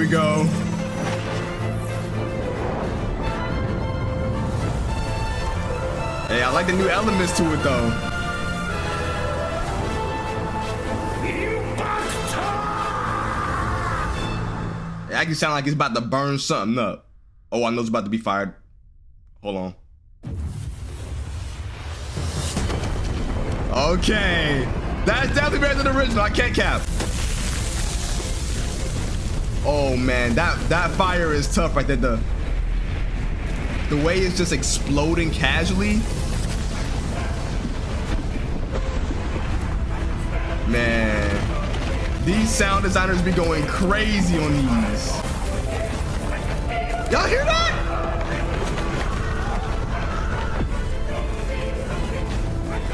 we go. Hey, I like the new elements to it though. It actually sounds like it's about to burn something up. Oh, I know it's about to be fired. Hold on. Okay. That's definitely better than the original. I can't cap. Oh man, that fire is tough right there. The way it's just exploding casually. Man, these sound designers be going crazy on these. Y'all hear that?